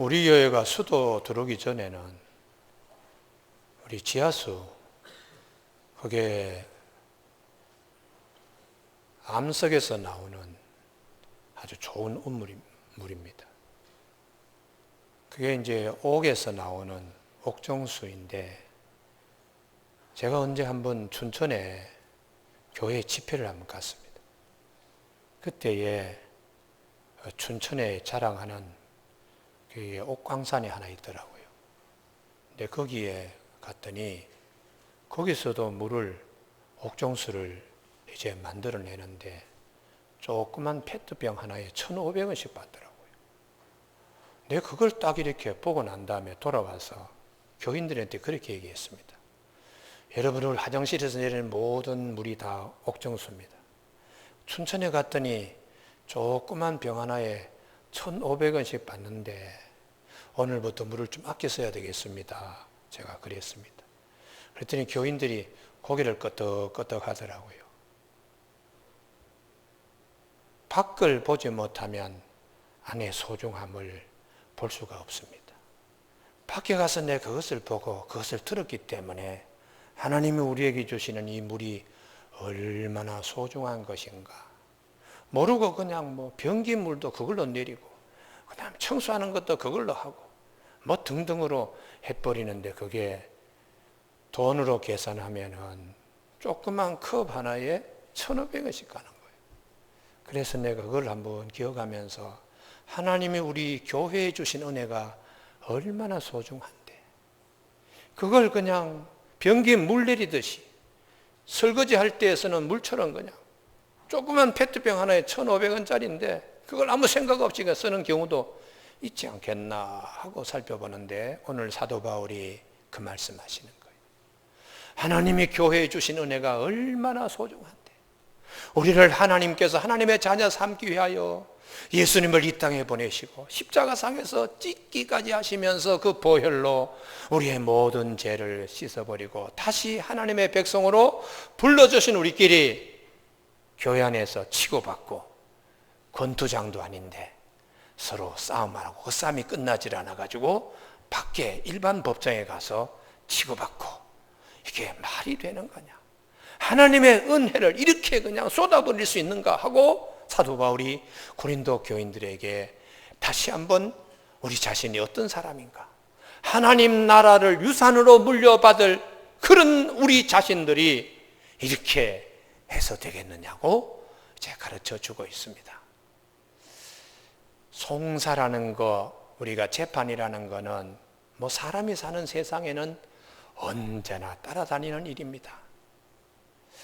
우리 교회가 수도 들어오기 전에는 우리 지하수, 그게 암석에서 나오는 아주 좋은 물입니다. 그게 이제 옥에서 나오는 옥정수인데, 제가 언제 한번 춘천에 교회 집회를 한번 갔습니다. 그때에 춘천에 자랑하는 그 옥광산이 하나 있더라고요. 근데 거기에 갔더니 거기서도 옥정수를 이제 만들어내는데 조그만 페트병 하나에 1,500원씩 받더라고요. 내가 그걸 딱 이렇게 보고 난 다음에 돌아와서 교인들한테 그렇게 얘기했습니다. 여러분들 화장실에서 내리는 모든 물이 다 옥정수입니다. 춘천에 갔더니 조그만 병 하나에 1,500원씩 받는데 오늘부터 물을 좀 아껴 써야 되겠습니다. 제가 그랬습니다. 그랬더니 교인들이 고개를 끄덕끄덕 하더라고요. 밖을 보지 못하면 안의 소중함을 볼 수가 없습니다. 밖에 가서 내가 그것을 보고 그것을 들었기 때문에 하나님이 우리에게 주시는 이 물이 얼마나 소중한 것인가. 모르고 그냥 변기 물도 그걸로 내리고, 그다음 청소하는 것도 그걸로 하고, 등등으로 해버리는데, 그게 돈으로 계산하면은 조그만 컵 하나에 1,500원씩 가는 거예요. 그래서 내가 그걸 한번 기억하면서 하나님이 우리 교회에 주신 은혜가 얼마나 소중한데, 그걸 그냥 변기에 물 내리듯이 설거지 할 때에서는 물처럼 그냥 조그만 페트병 하나에 1,500원짜리인데 그걸 아무 생각 없이 쓰는 경우도 있지 않겠나 하고 살펴보는데, 오늘 사도 바울이 그 말씀하시는 거예요. 하나님이 교회에 주신 은혜가 얼마나 소중한데, 우리를 하나님께서 하나님의 자녀 삼기 위하여 예수님을 이 땅에 보내시고 십자가상에서 찢기까지 하시면서 그 보혈로 우리의 모든 죄를 씻어버리고 다시 하나님의 백성으로 불러주신 우리끼리 교회 안에서 치고받고, 권투장도 아닌데 서로 싸움하고 그 싸움이 끝나질 않아가지고 밖에 일반 법정에 가서 치고받고, 이게 말이 되는 거냐? 하나님의 은혜를 이렇게 그냥 쏟아버릴 수 있는가 하고 사도 바울이 고린도 교인들에게 다시 한번 우리 자신이 어떤 사람인가, 하나님 나라를 유산으로 물려받을 그런 우리 자신들이 이렇게 해서 되겠느냐고 이제 가르쳐 주고 있습니다. 송사라는 거, 우리가 재판이라는 거는 사람이 사는 세상에는 언제나 따라다니는 일입니다.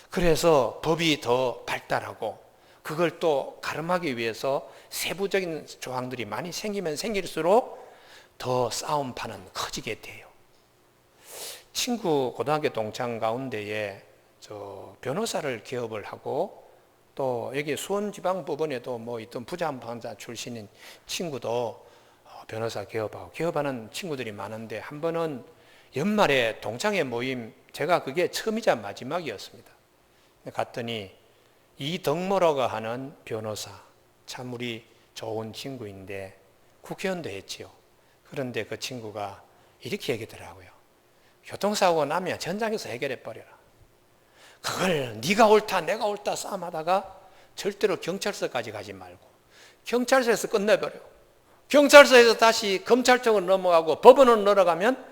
그래서 법이 더 발달하고 그걸 또 가름하기 위해서 세부적인 조항들이 많이 생기면 생길수록 더 싸움판은 커지게 돼요. 친구 고등학교 동창 가운데에 변호사를 개업을 하고, 또 여기 수원지방법원에도 있던 부장판사 출신인 친구도 변호사 개업하는 친구들이 많은데, 한 번은 연말에 동창회 모임, 제가 그게 처음이자 마지막이었습니다. 갔더니 이덕모라고 하는 변호사, 참 우리 좋은 친구인데 국회의원도 했지요. 그런데 그 친구가 이렇게 얘기하더라고요. 교통사고가 나면 현장에서 해결해 버려라. 그걸 네가 옳다 내가 옳다 싸움하다가 절대로 경찰서까지 가지 말고 경찰서에서 끝내버려. 경찰서에서 다시 검찰청으로 넘어가고 법원으로 넘어가면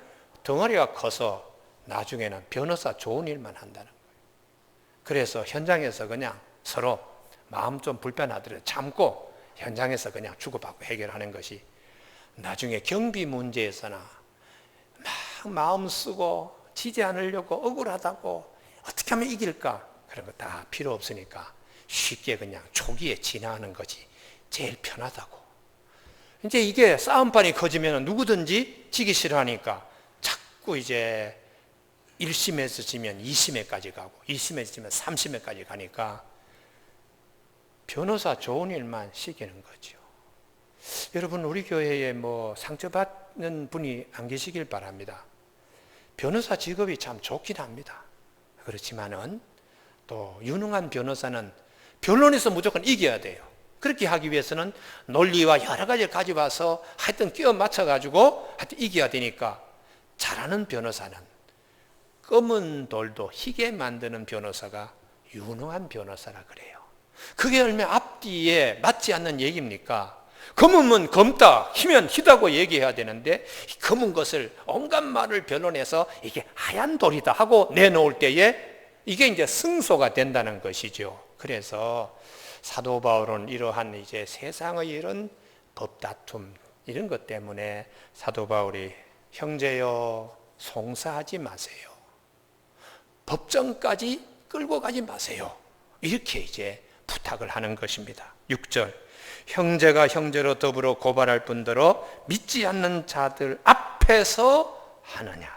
덩어리가 커서 나중에는 변호사 좋은 일만 한다는 거예요. 그래서 현장에서 그냥 서로 마음 좀 불편하더라도 참고 현장에서 그냥 주고받고 해결하는 것이, 나중에 경비 문제에서나 막 마음 쓰고 지지 않으려고 억울하다고 어떻게 하면 이길까, 그런 거 다 필요 없으니까 쉽게 그냥 초기에 진화하는 것이 제일 편하다고. 이제 이게 싸움판이 커지면 누구든지 지기 싫어하니까 자꾸 이제 1심에서 지면 2심에까지 가고 2심에서 지면 3심에까지 가니까 변호사 좋은 일만 시키는 거죠. 여러분, 우리 교회에 상처받는 분이 안 계시길 바랍니다. 변호사 직업이 참 좋긴 합니다. 그렇지만은 또 유능한 변호사는 변론에서 무조건 이겨야 돼요. 그렇게 하기 위해서는 논리와 여러 가지를 가져와서 하여튼 끼워 맞춰가지고 하여튼 이겨야 되니까 잘하는 변호사는 검은 돌도 희게 만드는 변호사가 유능한 변호사라 그래요. 그게 얼마나 앞뒤에 맞지 않는 얘기입니까? 검으면 검다, 희면 희다고 얘기해야 되는데 검은 것을 온갖 말을 변론해서 이게 하얀 돌이다 하고 내놓을 때에 이게 이제 승소가 된다는 것이죠. 그래서 사도 바울은 이러한 이제 세상의 이런 법다툼 이런 것 때문에 사도 바울이 형제여 송사하지 마세요. 법정까지 끌고 가지 마세요. 이렇게 이제 부탁을 하는 것입니다. 6절 형제가 형제로 더불어 고발할 뿐더러 믿지 않는 자들 앞에서 하느냐.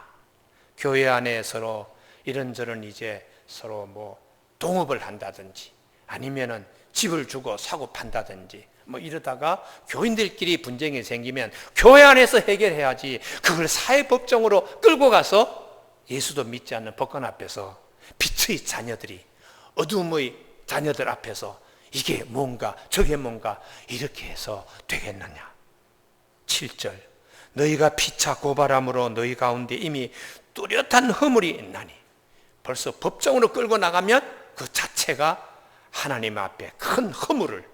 교회 안에 서로 이런저런 이제 서로 뭐 동업을 한다든지 아니면은 집을 주고 사고 판다든지 뭐 이러다가 교인들끼리 분쟁이 생기면 교회 안에서 해결해야지 그걸 사회법정으로 끌고 가서 예수도 믿지 않는 법관 앞에서 빛의 자녀들이 어둠의 자녀들 앞에서 이게 뭔가 저게 뭔가 이렇게 해서 되겠느냐. 7절 너희가 피차 고발함으로 너희 가운데 이미 뚜렷한 허물이 있나니 벌써 법정으로 끌고 나가면 그 자체가 하나님 앞에 큰 허물을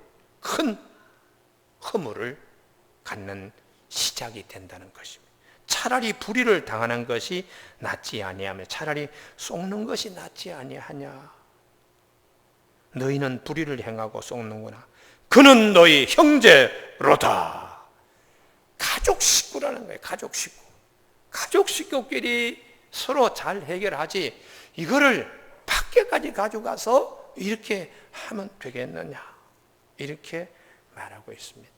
갖는 시작이 된다는 것입니다. 차라리 불의를 당하는 것이 낫지 아니하며 차라리 속는 것이 낫지 아니하냐. 너희는 불의를 행하고 속는구나. 그는 너희 형제로다. 가족 식구라는 거예요. 가족 식구. 가족 식구끼리 서로 잘 해결하지 이거를 밖에까지 가져가서 이렇게 하면 되겠느냐. 이렇게 말하고 있습니다.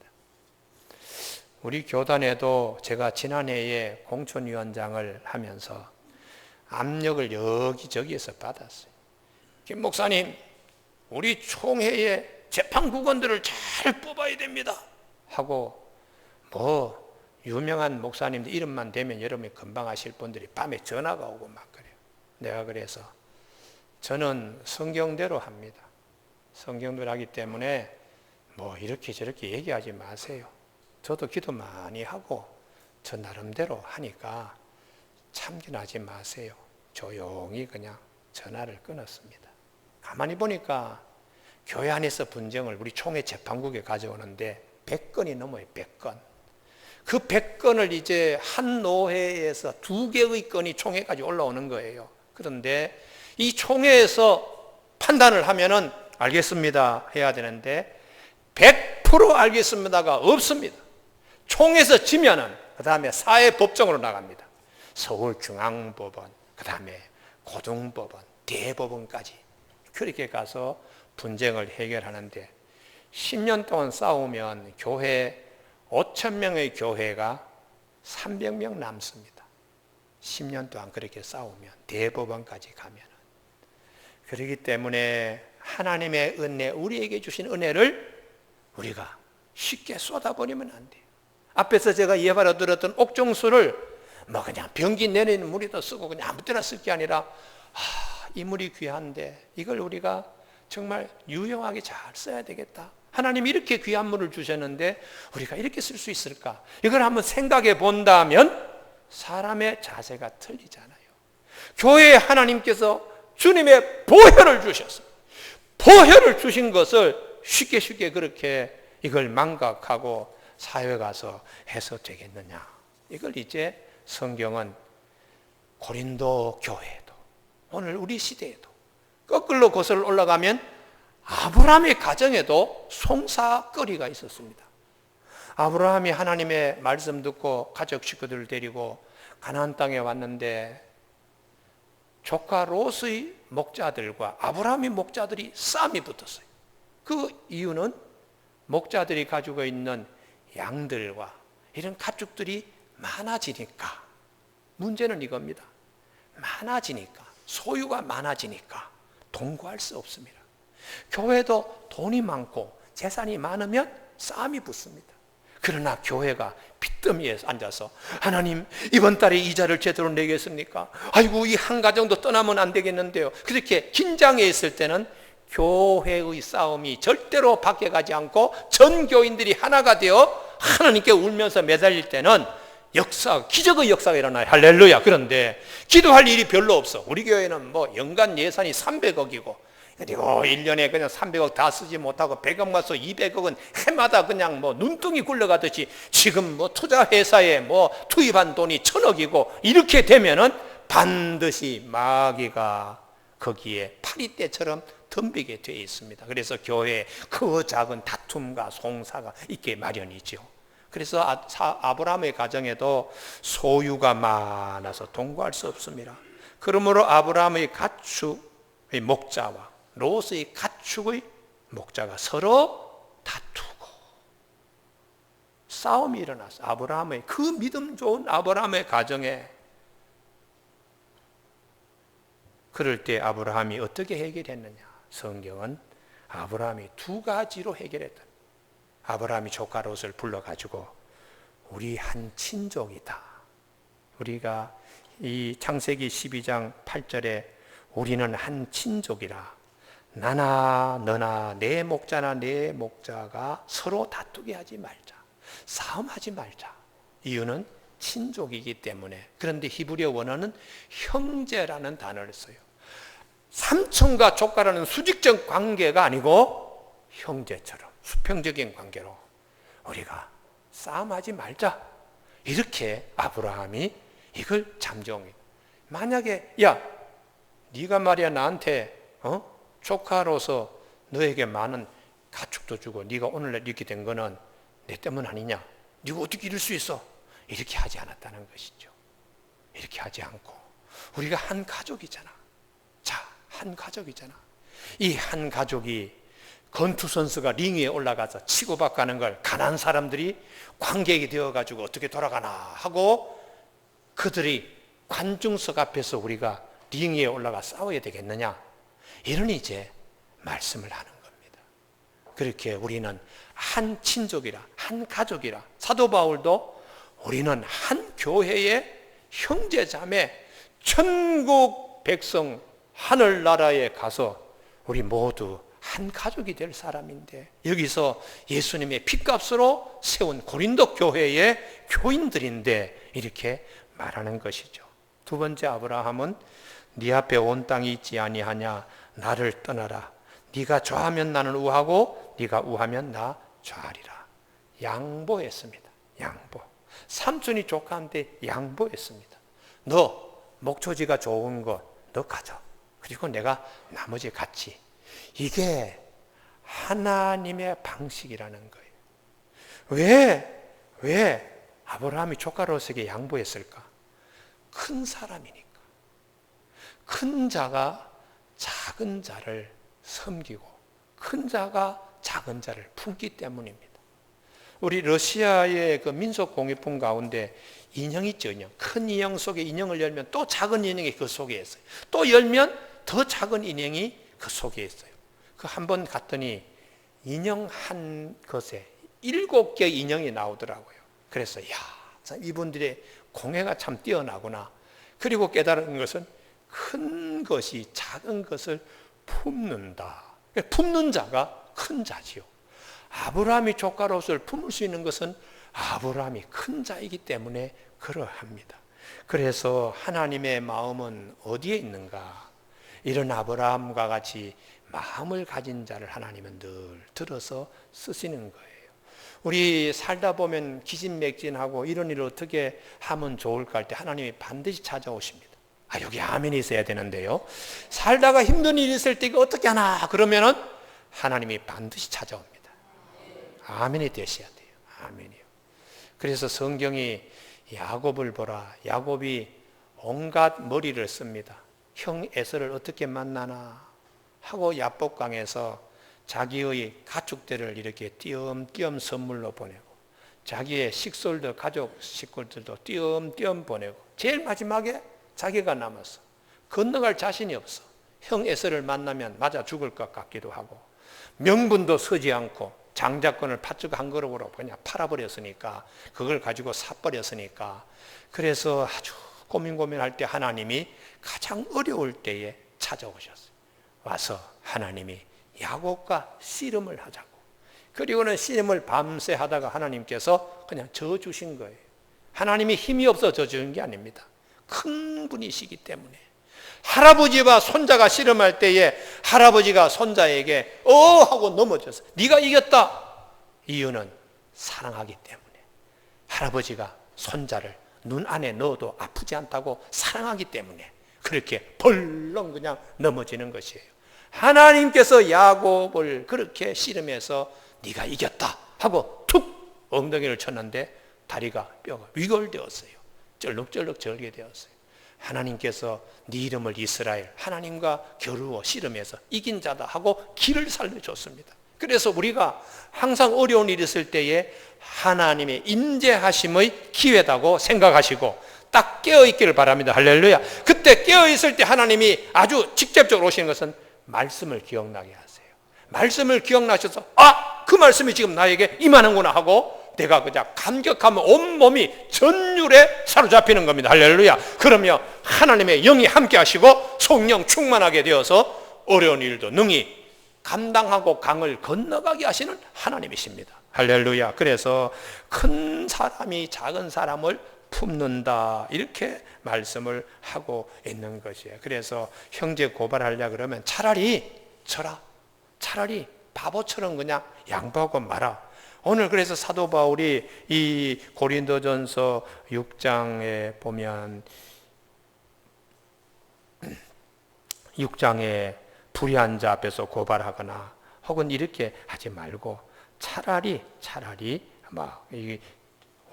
우리 교단에도 제가 지난해에 공천위원장을 하면서 압력을 여기저기에서 받았어요. 김 목사님, 우리 총회에 재판국원들을 잘 뽑아야 됩니다 하고 뭐 유명한 목사님들 이름만 대면 여러분이 금방 아실 분들이 밤에 전화가 오고 막 그래요. 내가 그래서 저는 성경대로 합니다. 성경대로 하기 때문에 뭐 이렇게 저렇게 얘기하지 마세요. 저도 기도 많이 하고 저 나름대로 하니까 참견하지 마세요. 조용히 그냥 전화를 끊었습니다. 가만히 보니까 교회 안에서 분쟁을 우리 총회 재판국에 가져오는데 100건이 넘어요. 100건. 그 100건을 이제 한 노회에서 2개의 건이 총회까지 올라오는 거예요. 그런데 이 총회에서 판단을 하면은 알겠습니다 해야 되는데 100% 알겠습니다가 없습니다. 총회에서 지면은 그 다음에 사회법정으로 나갑니다. 서울중앙법원, 그 다음에 고등법원, 대법원까지 그렇게 가서 분쟁을 해결하는데 10년 동안 싸우면 교회 5,000명의 교회가 300명 남습니다. 10년 동안 그렇게 싸우면 대법원까지 가면. 그렇기 때문에 하나님의 은혜, 우리에게 주신 은혜를 우리가 쉽게 쏟아버리면 안 돼요. 앞에서 제가 예화로 들었던 옥정수를 뭐 그냥 변기 내리는 물에다 쓰고 그냥 아무 때나 쓸 게 아니라 이 물이 귀한데 이걸 우리가 정말 유용하게 잘 써야 되겠다. 하나님이 이렇게 귀한 물을 주셨는데 우리가 이렇게 쓸 수 있을까? 이걸 한번 생각해 본다면 사람의 자세가 틀리잖아요. 교회에 하나님께서 주님의 보혈을 주셨어요. 보혈을 주신 것을 쉽게 그렇게 이걸 망각하고 사회 가서 해서 되겠느냐. 이걸 이제 성경은 고린도 교회에도 오늘 우리 시대에도 거꾸로 거슬러 올라가면 아브라함의 가정에도 송사거리가 있었습니다. 아브라함이 하나님의 말씀 듣고 가족 식구들을 데리고 가나안 땅에 왔는데 조카 롯의 목자들과 아브라함의 목자들이 싸움이 붙었어요. 그 이유는 목자들이 가지고 있는 양들과 이런 가축들이 많아지니까. 문제는 이겁니다. 많아지니까, 소유가 많아지니까 동거할 수 없습니다. 교회도 돈이 많고 재산이 많으면 싸움이 붙습니다. 그러나 교회가 빚더미에 앉아서 하나님 이번 달에 이자를 제대로 내겠습니까? 아이고 이 한 가정도 떠나면 안 되겠는데요. 그렇게 긴장해 있을 때는 교회의 싸움이 절대로 밖에 가지 않고 전 교인들이 하나가 되어 하나님께 울면서 매달릴 때는 기적의 역사가 일어나요. 할렐루야. 그런데 기도할 일이 별로 없어. 우리 교회는 뭐 연간 예산이 300억이고 그리고 1년에 그냥 300억 다 쓰지 못하고 100억 맞서 200억은 해마다 그냥 뭐 눈등이 굴러가듯이 지금 뭐 투자회사에 뭐 투입한 돈이 1000억이고 이렇게 되면은 반드시 마귀가 거기에 파리떼처럼 덤비게 되어 있습니다. 그래서 교회에 그 작은 다툼과 송사가 있게 마련이죠. 그래서 아브라함의 가정에도 소유가 많아서 동거할 수 없습니다. 그러므로 아브라함의 가축의 목자와 롯의 가축의 목자가 서로 다투고 싸움이 일어났어요. 아브라함의 그 믿음 좋은 아브라함의 가정에. 그럴 때 아브라함이 어떻게 해결했느냐? 성경은 아브라함이 두 가지로 해결했다. 아브라함이 조카 롯을 불러가지고 우리 한 친족이다. 우리가 이 창세기 12장 8절에 우리는 한 친족이라 나나 너나 내 목자나 내 목자가 서로 다투게 하지 말자. 싸움하지 말자. 이유는 친족이기 때문에. 그런데 히브리어 원어는 형제라는 단어를 써요. 삼촌과 조카라는 수직적 관계가 아니고 형제처럼 수평적인 관계로 우리가 싸움하지 말자. 이렇게 아브라함이 이걸 잠정해. 만약에 네가 말이야 나한테 조카로서 너에게 많은 가축도 주고 네가 오늘날 이렇게 된 거는 내 때문 아니냐? 네가 어떻게 이럴 수 있어? 이렇게 하지 않았다는 것이죠. 이렇게 하지 않고 우리가 한 가족이잖아. 한 가족이잖아. 이 한 가족이 권투 선수가 링 위에 올라가서 치고받고 하는 걸 가난한 사람들이 관객이 되어가지고 어떻게 돌아가나 하고 그들이 관중석 앞에서 우리가 링 위에 올라가 싸워야 되겠느냐? 이런 이제 말씀을 하는 겁니다. 그렇게 우리는 한 친족이라, 한 가족이라. 사도 바울도 우리는 한 교회의 형제자매, 천국 백성 하늘나라에 가서 우리 모두 한 가족이 될 사람인데 여기서 예수님의 핏값으로 세운 고린도 교회의 교인들인데 이렇게 말하는 것이죠. 두 번째 아브라함은 네 앞에 온 땅이 있지 아니하냐 나를 떠나라. 네가 좌하면 나는 우하고 네가 우하면 나 좌하리라. 양보했습니다. 양보. 삼촌이 조카한테 양보했습니다. 너 목초지가 좋은 거 너 가져. 그리고 내가 나머지 같이. 이게 하나님의 방식이라는 거예요. 왜 아브라함이 조카 롯에게 양보했을까? 큰 사람이니까. 큰 자가 작은 자를 섬기고 큰 자가 작은 자를 품기 때문입니다. 우리 러시아의 그 민속 공예품 가운데 인형 있죠, 인형. 큰 인형 속에 인형을 열면 또 작은 인형이 그 속에 있어요. 또 열면 더 작은 인형이 그 속에 있어요. 그 한 번 갔더니 인형 한 것에 7개의 인형이 나오더라고요. 그래서 이분들의 공예가 참 뛰어나구나. 그리고 깨달은 것은 큰 것이 작은 것을 품는다. 품는 자가 큰 자지요. 아브라함이 조카 롯을 품을 수 있는 것은 아브라함이 큰 자이기 때문에 그러합니다. 그래서 하나님의 마음은 어디에 있는가? 이런 아브라함과 같이 마음을 가진 자를 하나님은 늘 들어서 쓰시는 거예요. 우리 살다 보면 기진맥진하고 이런 일을 어떻게 하면 좋을까 할 때 하나님이 반드시 찾아오십니다. 여기 아멘이 있어야 되는데요. 살다가 힘든 일이 있을 때 이거 어떻게 하나 그러면은 하나님이 반드시 찾아옵니다. 아멘이 되셔야 돼요. 아멘이요. 그래서 성경이 야곱을 보라. 야곱이 온갖 머리를 씁니다. 형 에서를 어떻게 만나나 하고 야복강에서 자기의 가축들을 이렇게 띄엄띄엄 선물로 보내고 자기의 식솔들 가족 식구들도 띄엄띄엄 보내고 제일 마지막에 자기가 남았어. 건너갈 자신이 없어. 형 에서를 만나면 맞아 죽을 것 같기도 하고 명분도 서지 않고 장자권을 팥죽 한 그릇으로 그냥 팔아버렸으니까 그걸 가지고 사버렸으니까 그래서 아주 고민할 때 하나님이 가장 어려울 때에 찾아오셨어요. 와서 하나님이 야곱과 씨름을 하자고. 그리고는 씨름을 밤새 하다가 하나님께서 그냥 져주신 거예요. 하나님이 힘이 없어 져주는 게 아닙니다. 큰 분이시기 때문에. 할아버지와 손자가 씨름할 때에 할아버지가 손자에게 하고 넘어져서 네가 이겼다. 이유는 사랑하기 때문에. 할아버지가 손자를 눈 안에 넣어도 아프지 않다고 사랑하기 때문에 그렇게 벌렁 그냥 넘어지는 것이에요. 하나님께서 야곱을 그렇게 씨름해서 네가 이겼다 하고 툭 엉덩이를 쳤는데 다리가 뼈가 위골되었어요. 쩔룩쩔룩 절게 되었어요. 하나님께서 네 이름을 이스라엘, 하나님과 겨루어 씨름해서 이긴 자다 하고 길을 살려줬습니다. 그래서 우리가 항상 어려운 일이 있을 때에 하나님의 임재하심의 기회다고 생각하시고 딱 깨어있기를 바랍니다. 할렐루야. 그때 깨어있을 때 하나님이 아주 직접적으로 오시는 것은 말씀을 기억나게 하세요. 말씀을 기억나셔서 그 말씀이 지금 나에게 임하는구나 하고 내가 그냥 감격하면 온몸이 전율에 사로잡히는 겁니다. 할렐루야. 그러면 하나님의 영이 함께 하시고 성령 충만하게 되어서 어려운 일도 능히 감당하고 강을 건너가게 하시는 하나님이십니다. 할렐루야. 그래서 큰 사람이 작은 사람을 품는다 이렇게 말씀을 하고 있는 것이에요. 그래서 형제 고발하려 그러면 차라리 쳐라. 차라리 바보처럼 그냥 양보하고 말아. 오늘 그래서 사도 바울이 이 고린도전서 6장에 보면 6장에 불의한 자 앞에서 고발하거나 혹은 이렇게 하지 말고 차라리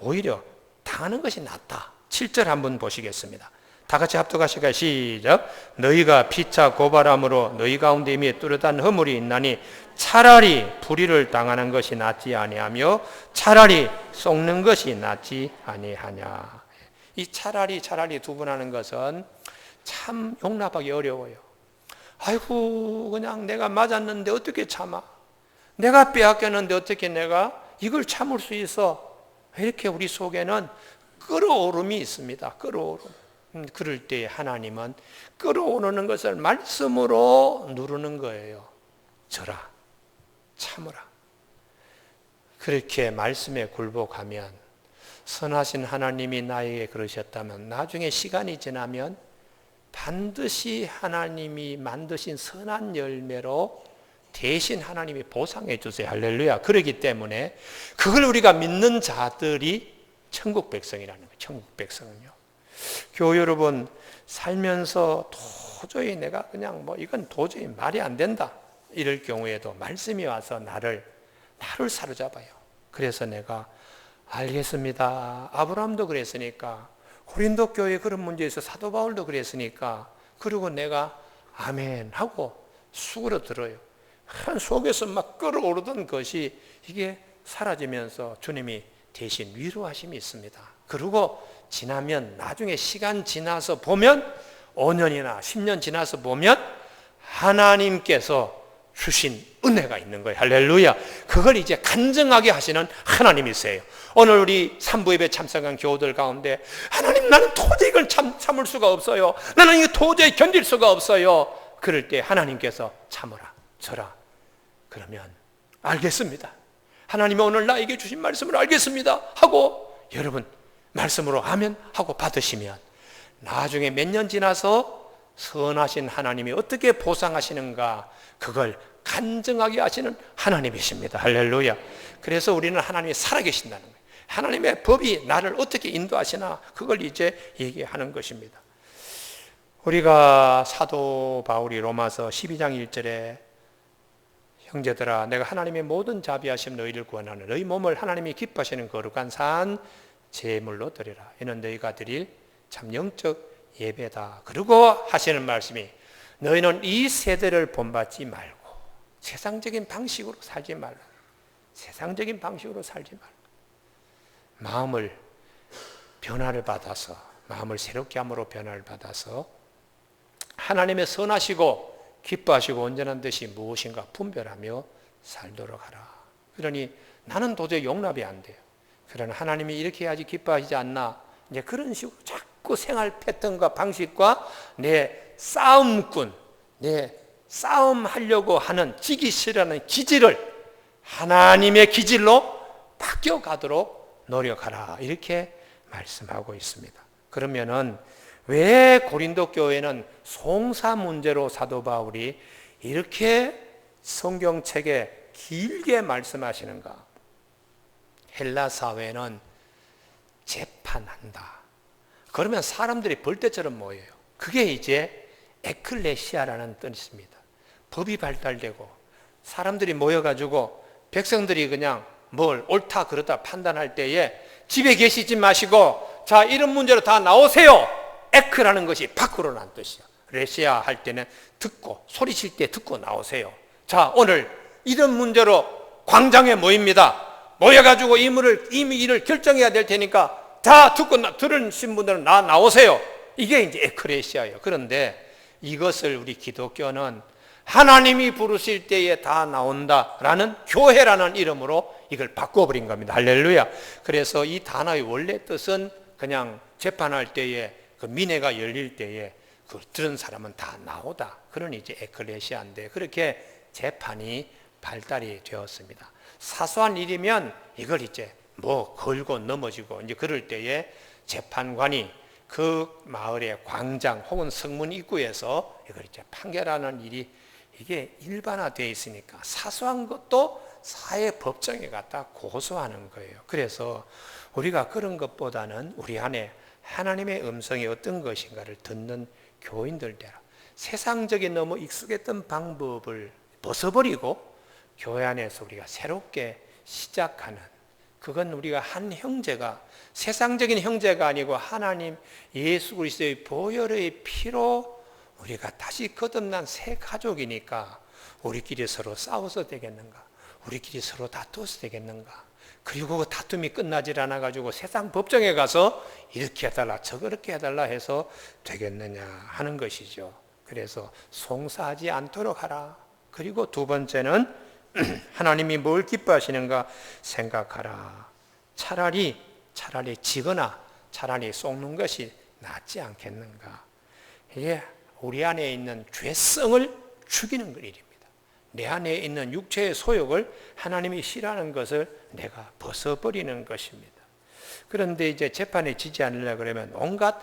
오히려 당하는 것이 낫다. 7절 한번 보시겠습니다. 다 같이 합독하실까요? 시작. 너희가 피차 고발함으로 너희 가운데 이미 뚜렷한 허물이 있나니 차라리 불의를 당하는 것이 낫지 아니하며 차라리 속는 것이 낫지 아니하냐. 이 차라리 두 번 하는 것은 참 용납하기 어려워요. 아이고 그냥 내가 맞았는데 어떻게 참아? 내가 빼앗겼는데 어떻게 내가 이걸 참을 수 있어? 이렇게 우리 속에는 끓어오름이 있습니다. 끓어오름. 그럴 때 하나님은 끓어오르는 것을 말씀으로 누르는 거예요. 져라, 참으라. 그렇게 말씀에 굴복하면 선하신 하나님이 나에게 그러셨다면 나중에 시간이 지나면 반드시 하나님이 만드신 선한 열매로 대신 하나님이 보상해 주세요. 할렐루야. 그렇기 때문에 그걸 우리가 믿는 자들이 천국 백성이라는 거예요. 천국 백성은요. 교우 여러분, 살면서 도저히 내가 그냥 이건 도저히 말이 안 된다 이럴 경우에도 말씀이 와서 나를 사로잡아요. 그래서 내가 알겠습니다. 아브라함도 그랬으니까, 고린도 교회 그런 문제에서 사도 바울도 그랬으니까, 그리고 내가 아멘 하고 수그러들어요. 한 속에서 막 끓어오르던 것이 이게 사라지면서 주님이 대신 위로하심이 있습니다. 그리고 지나면 나중에 시간 지나서 보면 5년이나 10년 지나서 보면 하나님께서 주신 은혜가 있는 거예요. 할렐루야. 그걸 이제 간증하게 하시는 하나님이세요. 오늘 우리 3부 예배 참석한 교우들 가운데 하나님 나는 도저히 이걸 참을 수가 없어요. 나는 이거 도저히 견딜 수가 없어요. 그럴 때 하나님께서 참으라, 져라. 그러면 알겠습니다. 하나님이 오늘 나에게 주신 말씀을 알겠습니다 하고 여러분 말씀으로 아멘 하고 받으시면 나중에 몇 년 지나서 선하신 하나님이 어떻게 보상하시는가 그걸 간증하게 하시는 하나님이십니다. 할렐루야. 그래서 우리는 하나님이 살아계신다는 거예요. 하나님의 법이 나를 어떻게 인도하시나 그걸 이제 얘기하는 것입니다. 우리가 사도 바울이 로마서 12장 1절에 형제들아 내가 하나님의 모든 자비하심 너희를 구원하는 너희 몸을 하나님이 기뻐하시는 거룩한 산 제물로 드리라. 이는 너희가 드릴 참 영적 예배다. 그리고 하시는 말씀이 너희는 이 세대를 본받지 말고 세상적인 방식으로 살지 말라. 세상적인 방식으로 살지 말라. 마음을 변화를 받아서 마음을 새롭게 함으로 변화를 받아서 하나님의 선하시고 기뻐하시고 온전한 뜻이 무엇인가 분별하며 살도록 하라. 그러니 나는 도저히 용납이 안 돼요. 그러나 하나님이 이렇게 해야지 기뻐하시지 않나. 이제 그런 식으로 자꾸 생활 패턴과 방식과 내 싸움꾼, 내 싸움하려고 하는 지기 싫어하는 기질을 하나님의 기질로 바뀌어가도록 노력하라, 이렇게 말씀하고 있습니다. 그러면은 왜 고린도 교회는 송사 문제로 사도 바울이 이렇게 성경책에 길게 말씀하시는가? 헬라 사회는 재판한다. 그러면 사람들이 벌떼처럼 모여요. 그게 이제 에클레시아라는 뜻입니다. 법이 발달되고 사람들이 모여가지고 백성들이 그냥 뭘 옳다 그렇다 판단할 때에 집에 계시지 마시고 자, 이런 문제로 다 나오세요. 에크라는 것이 밖으로 난 뜻이야. 레시아 할 때는 듣고, 소리칠 때 듣고 나오세요. 자, 오늘 이런 문제로 광장에 모입니다. 모여가지고 이 일을 결정해야 될 테니까 다 듣고 들으신 분들은 나오세요. 이게 이제 에크레시아예요. 그런데 이것을 우리 기독교는 하나님이 부르실 때에 다 나온다라는 교회라는 이름으로 이걸 바꿔버린 겁니다. 할렐루야. 그래서 이 단어의 원래 뜻은 그냥 재판할 때에 그 민회가 열릴 때에 그 들은 사람은 다 나오다. 그러니 이제 에클레시아인데 그렇게 재판이 발달이 되었습니다. 사소한 일이면 이걸 이제 뭐 걸고 넘어지고 이제 그럴 때에 재판관이 그 마을의 광장 혹은 성문 입구에서 이걸 이제 판결하는 일이 이게 일반화되어 있으니까 사소한 것도 사회 법정에 갖다 고소하는 거예요. 그래서 우리가 그런 것보다는 우리 안에 하나님의 음성이 어떤 것인가를 듣는 교인들 되라. 세상적인 너무 익숙했던 방법을 벗어버리고 교회 안에서 우리가 새롭게 시작하는, 그건 우리가 한 형제가 세상적인 형제가 아니고 하나님 예수 그리스도의 보혈의 피로 우리가 다시 거듭난 새 가족이니까 우리끼리 서로 싸워서 되겠는가? 우리끼리 서로 다투어서 되겠는가? 그리고 그 다툼이 끝나질 않아가지고 세상 법정에 가서 이렇게 해달라 저렇게 해달라 해서 되겠느냐 하는 것이죠. 그래서 송사하지 않도록 하라. 그리고 두 번째는 하나님이 뭘 기뻐하시는가 생각하라. 차라리 지거나 차라리 속는 것이 낫지 않겠는가. 이게 우리 안에 있는 죄성을 죽이는 일입니다. 내 안에 있는 육체의 소욕을 하나님이 싫어하는 것을 내가 벗어버리는 것입니다. 그런데 이제 재판에 지지 않으려고 그러면 온갖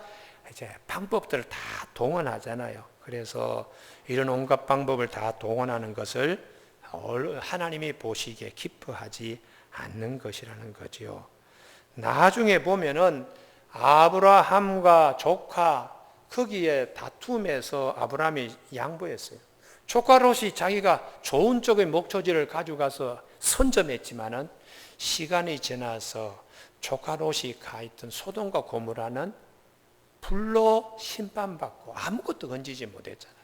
이제 방법들을 다 동원하잖아요. 그래서 이런 온갖 방법을 다 동원하는 것을 하나님이 보시기에 기뻐하지 않는 것이라는 거지요. 나중에 보면은 아브라함과 조카 거기에 다툼에서 아브라함이 양보했어요. 조카 롯이 자기가 좋은 쪽의 목초지를 가져가서 선점했지만은 시간이 지나서 조카 롯이 가 있던 소돔과 고모라는 불로 심판받고 아무것도 건지지 못했잖아요.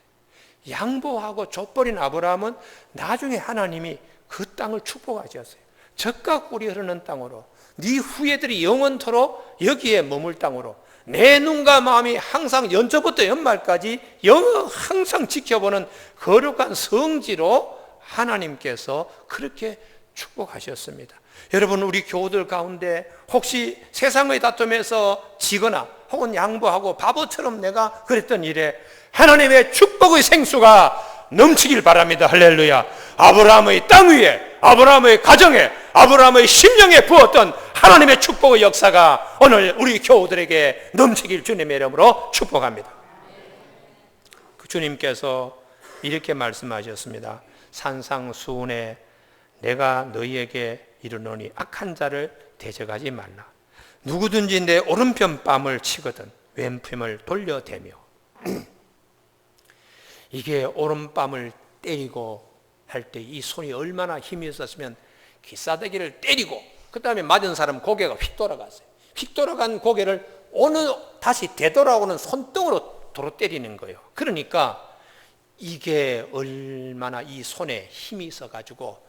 양보하고 족버린 아브라함은 나중에 하나님이 그 땅을 축복하셨어요. 젖과 꿀이 흐르는 땅으로, 네 후예들이 영원토록 여기에 머물 땅으로, 내 눈과 마음이 항상 연초부터 연말까지 항상 지켜보는 거룩한 성지로 하나님께서 그렇게 축복하셨습니다. 여러분, 우리 교우들 가운데 혹시 세상의 다툼에서 지거나 혹은 양보하고 바보처럼 내가 그랬던 일에 하나님의 축복의 생수가 넘치길 바랍니다. 할렐루야. 아브라함의 땅 위에, 아브라함의 가정에, 아브라함의 심령에 부었던 하나님의 축복의 역사가 오늘 우리 교우들에게 넘치길 주님의 이름으로 축복합니다. 그 주님께서 이렇게 말씀하셨습니다. 산상수훈에 내가 너희에게 이르노니 악한 자를 대적하지 말라. 누구든지 내 오른편 뺨을 치거든 왼편을 돌려대며. 이게 오른뺨을 때리고 할 때 이 손이 얼마나 힘이 있었으면 기싸대기를 때리고 그 다음에 맞은 사람 고개가 휙 돌아갔어요. 휙 돌아간 고개를 다시 되돌아오는 손등으로 도로 때리는 거예요. 그러니까 이게 얼마나 이 손에 힘이 있어가지고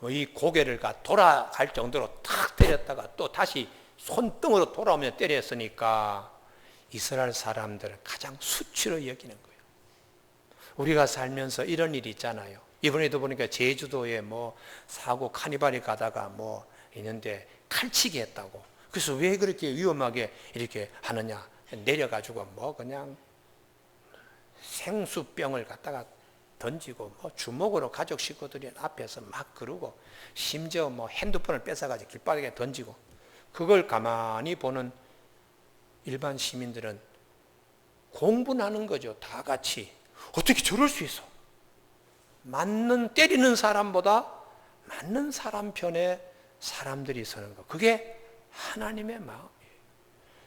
이 고개를 돌아갈 정도로 탁 때렸다가 또 다시 손등으로 돌아오며 때렸으니까 이스라엘 사람들은 가장 수치로 여기는 거예요. 우리가 살면서 이런 일이 있잖아요. 이번에도 보니까 제주도에 뭐 사고 카니발이 가다가 뭐 있는데 칼치기 했다고. 그래서 왜 그렇게 위험하게 이렇게 하느냐. 내려가지고 뭐 그냥 생수병을 갖다가 던지고 뭐 주먹으로 가족 식구들이 앞에서 막 그러고 심지어 뭐 핸드폰을 뺏어가지고 길바닥에 던지고 그걸 가만히 보는 일반 시민들은 공분하는 거죠. 다 같이. 어떻게 저럴 수 있어? 때리는 사람보다 맞는 사람 편에 사람들이 서는 거. 그게 하나님의 마음이에요.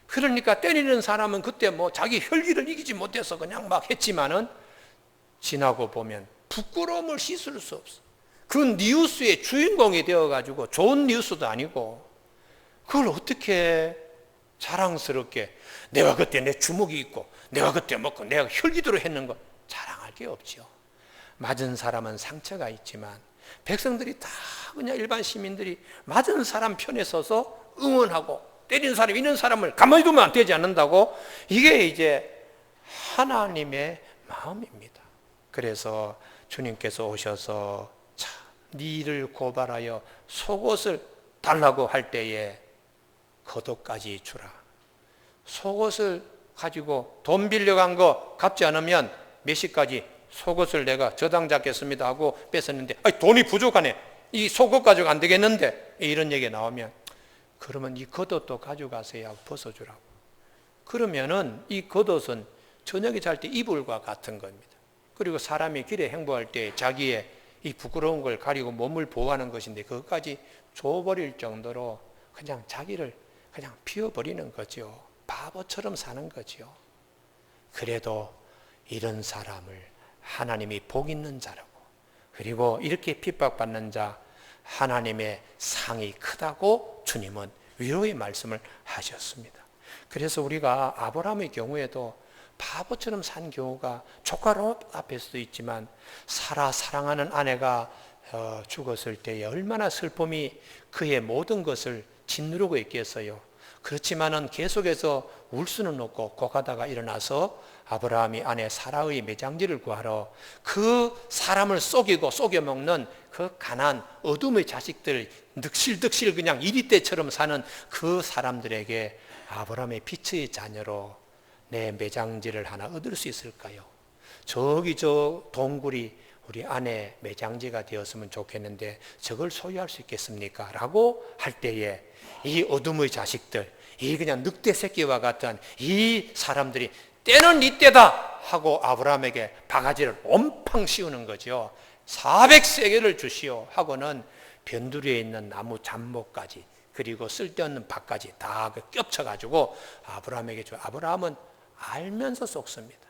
그러니까 때리는 사람은 그때 뭐 자기 혈기를 이기지 못해서 그냥 막 했지만은 지나고 보면 부끄러움을 씻을 수 없어. 그 뉴스의 주인공이 되어가지고 좋은 뉴스도 아니고 그걸 어떻게 자랑스럽게 내가 그때 내 주먹이 있고 내가 그때 먹고 내가 혈기도로 했는 거 자랑할 게 없죠. 맞은 사람은 상처가 있지만 백성들이 다 그냥 일반 시민들이 맞은 사람 편에 서서 응원하고 때리는 사람 있는 사람을 가만히 두면 안 되지 않는다고 이게 이제 하나님의 마음입니다. 그래서 주님께서 오셔서 자, 니를 고발하여 속옷을 달라고 할 때에 겉옷까지 주라. 속옷을 가지고 돈 빌려간 거 갚지 않으면 몇 시까지 속옷을 내가 저당 잡겠습니다 하고 뺏었는데 돈이 부족하네. 이 속옷 가지고 안 되겠는데 이런 얘기가 나오면 그러면 이 겉옷도 가져가세요. 벗어주라고. 그러면은 이 겉옷은 저녁에 잘 때 이불과 같은 겁니다. 그리고 사람이 길에 행보할 때 자기의 이 부끄러운 걸 가리고 몸을 보호하는 것인데 그것까지 줘버릴 정도로 그냥 자기를 그냥 피워버리는 거죠. 바보처럼 사는 거죠. 그래도 이런 사람을 하나님이 복 있는 자라고 그리고 이렇게 핍박받는 자 하나님의 상이 크다고 주님은 위로의 말씀을 하셨습니다. 그래서 우리가 아브라함의 경우에도 바보처럼 산 경우가 조카 롯 앞에서도 있지만 사라 사랑하는 아내가 죽었을 때에 얼마나 슬픔이 그의 모든 것을 짓누르고 있겠어요. 그렇지만은 계속해서 울 수는 없고 고가다가 일어나서 아브라함이 아내 사라의 매장지를 구하러 그 사람을 속이고 속여먹는 그 가난 어둠의 자식들 득실득실 그냥 이리떼처럼 사는 그 사람들에게 아브라함의 빛의 자녀로 내 매장지를 하나 얻을 수 있을까요? 저기 저 동굴이 우리 아내 매장지가 되었으면 좋겠는데 저걸 소유할 수 있겠습니까? 라고 할 때에 이 어둠의 자식들 이 그냥 늑대 새끼와 같은 이 사람들이 때는 네 때다 하고 아브라함에게 바가지를 온팡 씌우는 거죠. 400세겔을 주시오 하고는 변두리에 있는 나무 잡목까지 그리고 쓸데없는 밭까지 다 겹쳐가지고 아브라함에게 줘. 아브라함은 알면서 쏟습니다.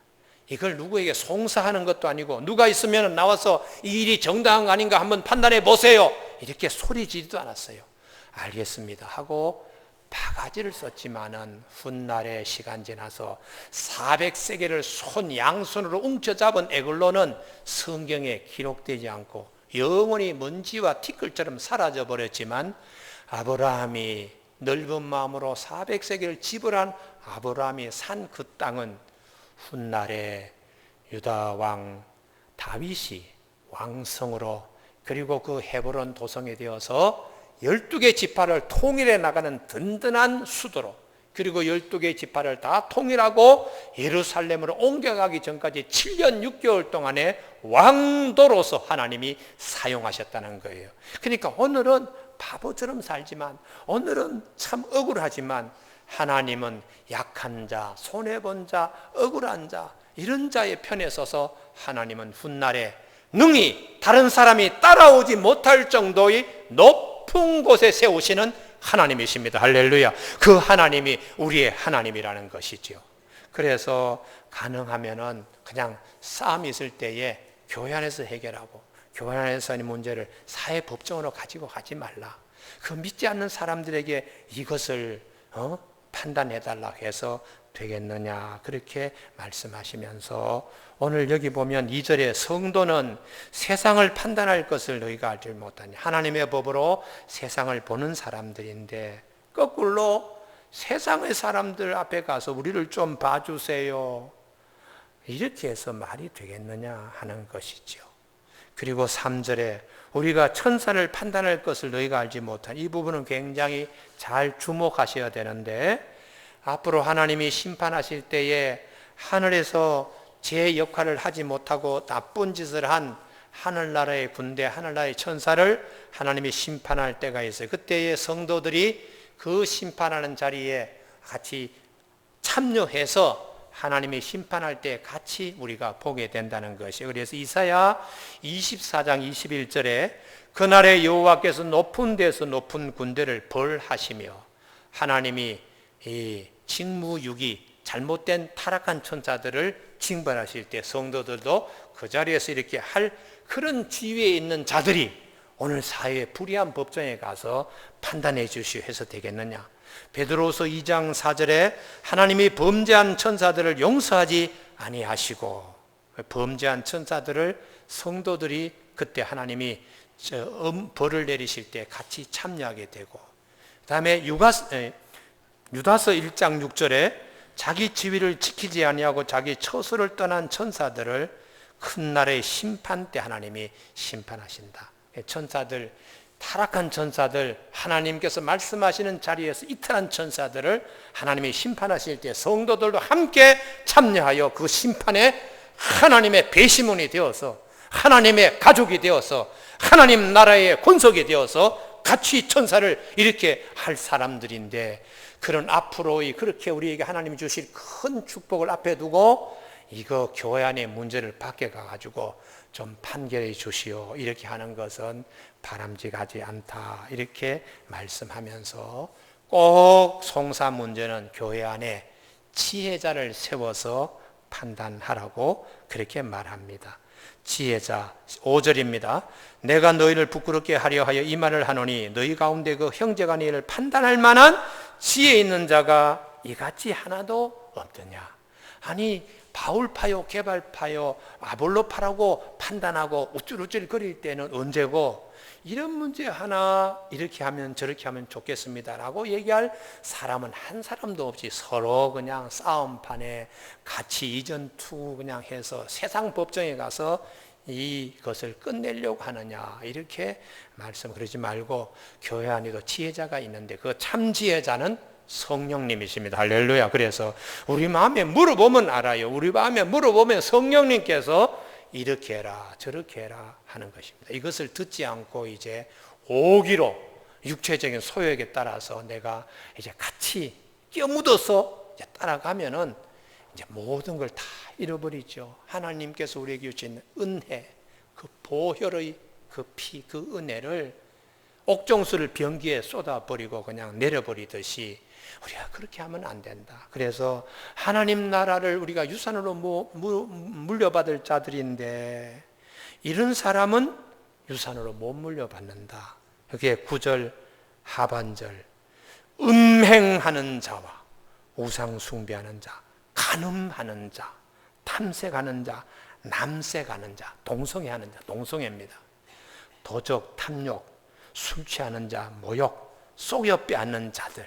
이걸 누구에게 송사하는 것도 아니고 누가 있으면 나와서 이 일이 정당한 거 아닌가 한번 판단해 보세요. 이렇게 소리 지르지도 않았어요. 알겠습니다 하고 바가지를 썼지만은 훗날에 시간 지나서 400세겔을 양손으로 웅쳐잡은 에글론은 성경에 기록되지 않고 영원히 먼지와 티끌처럼 사라져 버렸지만 아브라함이 넓은 마음으로 400세겔을 지불한 아브라함이 산 그 땅은 훗날에 유다 왕 다윗이 왕성으로 그리고 그 헤브론 도성에 되어서 12개 지파를 통일해 나가는 든든한 수도로 그리고 12개 지파를 다 통일하고 예루살렘으로 옮겨가기 전까지 7년 6개월 동안의 왕도로서 하나님이 사용하셨다는 거예요. 그러니까 오늘은 바보처럼 살지만 오늘은 참 억울하지만 하나님은 약한 자, 손해본 자, 억울한 자 이런 자의 편에 서서 하나님은 훗날에 능히 다른 사람이 따라오지 못할 정도의 높은 곳에 세우시는 하나님이십니다. 할렐루야. 그 하나님이 우리의 하나님이라는 것이죠. 그래서 가능하면은 그냥 싸움이 있을 때에 교회 안에서 해결하고 교회 안에서 이 문제를 사회법정으로 가지고 가지 말라. 그 믿지 않는 사람들에게 이것을 판단해달라고 해서 되겠느냐 그렇게 말씀하시면서 오늘 여기 보면 2절에 성도는 세상을 판단할 것을 너희가 알지 못하니 하나님의 법으로 세상을 보는 사람들인데 거꾸로 세상의 사람들 앞에 가서 우리를 좀 봐주세요 이렇게 해서 말이 되겠느냐 하는 것이죠. 그리고 3절에 우리가 천사를 판단할 것을 너희가 알지 못한 이 부분은 굉장히 잘 주목하셔야 되는데 앞으로 하나님이 심판하실 때에 하늘에서 제 역할을 하지 못하고 나쁜 짓을 한 하늘나라의 군대, 하늘나라의 천사를 하나님이 심판할 때가 있어요. 그때의 성도들이 그 심판하는 자리에 같이 참여해서 하나님이 심판할 때 같이 우리가 보게 된다는 것이에요. 그래서 이사야 24장 21절에 그날에 여호와께서 높은 데서 높은 군대를 벌하시며, 하나님이 이 직무유기 잘못된 타락한 천사들을 징벌하실 때 성도들도 그 자리에서 이렇게 할 그런 지위에 있는 자들이 오늘 사회의 불의한 법정에 가서 판단해 주시오 해서 되겠느냐. 베드로후서 2장 4절에 하나님이 범죄한 천사들을 용서하지 아니하시고, 범죄한 천사들을 성도들이 그때 하나님이 벌을 내리실 때 같이 참여하게 되고, 그 다음에 유다서 1장 6절에 자기 지위를 지키지 아니하고 자기 처소를 떠난 천사들을 큰 날의 심판 때 하나님이 심판하신다. 천사들, 타락한 천사들, 하나님께서 말씀하시는 자리에서 이탈한 천사들을 하나님이 심판하실 때 성도들도 함께 참여하여 그 심판에 하나님의 배심원이 되어서, 하나님의 가족이 되어서, 하나님 나라의 권속이 되어서 같이 천사를 이렇게 할 사람들인데, 그런 앞으로의 그렇게 우리에게 하나님이 주실 큰 축복을 앞에 두고 이거 교회 안의 문제를 밖에 가가지고 좀 판결해 주시오 이렇게 하는 것은 바람직하지 않다, 이렇게 말씀하면서 꼭 송사 문제는 교회 안에 지혜자를 세워서 판단하라고 그렇게 말합니다. 지혜자 5절입니다. 내가 너희를 부끄럽게 하려 하여 이 말을 하노니 너희 가운데 그 형제가 너희를 판단할 만한 지혜 있는 자가 이같이 하나도 없더냐. 아니 바울파요 개발파요 아볼로파라고 판단하고 우쭐우쭐 거릴 때는 언제고, 이런 문제 하나 이렇게 하면 저렇게 하면 좋겠습니다라고 얘기할 사람은 한 사람도 없이 서로 그냥 싸움판에 같이 이전투 그냥 해서 세상 법정에 가서 이것을 끝내려고 하느냐, 이렇게 말씀. 그러지 말고 교회 안에도 지혜자가 있는데 그 참 지혜자는 성령님이십니다. 할렐루야. 그래서 우리 마음에 물어보면 알아요. 우리 마음에 물어보면 성령님께서 이렇게 해라 저렇게 해라 하는 것입니다. 이것을 듣지 않고 이제 오기로 육체적인 소욕에 따라서 내가 이제 같이 끼어묻어서 이제 따라가면은 이제 모든 걸 다 잃어버리죠. 하나님께서 우리에게 주신 은혜, 그 보혈의 그 피, 그 은혜를 옥정수를 변기에 쏟아버리고 그냥 내려버리듯이 우리가 그렇게 하면 안 된다. 그래서 하나님 나라를 우리가 유산으로 물려받을 자들인데 이런 사람은 유산으로 못 물려받는다. 여기에 9절 하반절, 음행하는 자와 우상 숭배하는 자, 간음하는 자, 탐색하는 자, 남색하는 자, 동성애하는 자, 동성애입니다. 도적, 탐욕, 술 취하는 자, 모욕, 속여 빼앗는 자들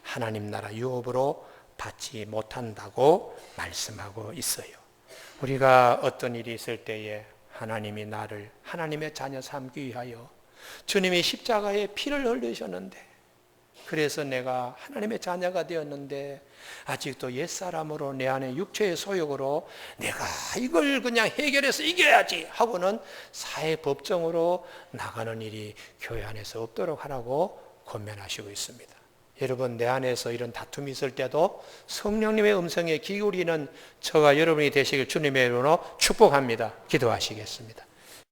하나님 나라 유업으로 받지 못한다고 말씀하고 있어요. 우리가 어떤 일이 있을 때에 하나님이 나를 하나님의 자녀 삼기 위하여 주님이 십자가에 피를 흘리셨는데, 그래서 내가 하나님의 자녀가 되었는데 아직도 옛사람으로 내 안에 육체의 소욕으로 내가 이걸 그냥 해결해서 이겨야지 하고는 사회법정으로 나가는 일이 교회 안에서 없도록 하라고 권면하시고 있습니다. 여러분, 내 안에서 이런 다툼이 있을 때도 성령님의 음성에 기울이는 저와 여러분이 되시길 주님의 이름으로 축복합니다. 기도하시겠습니다.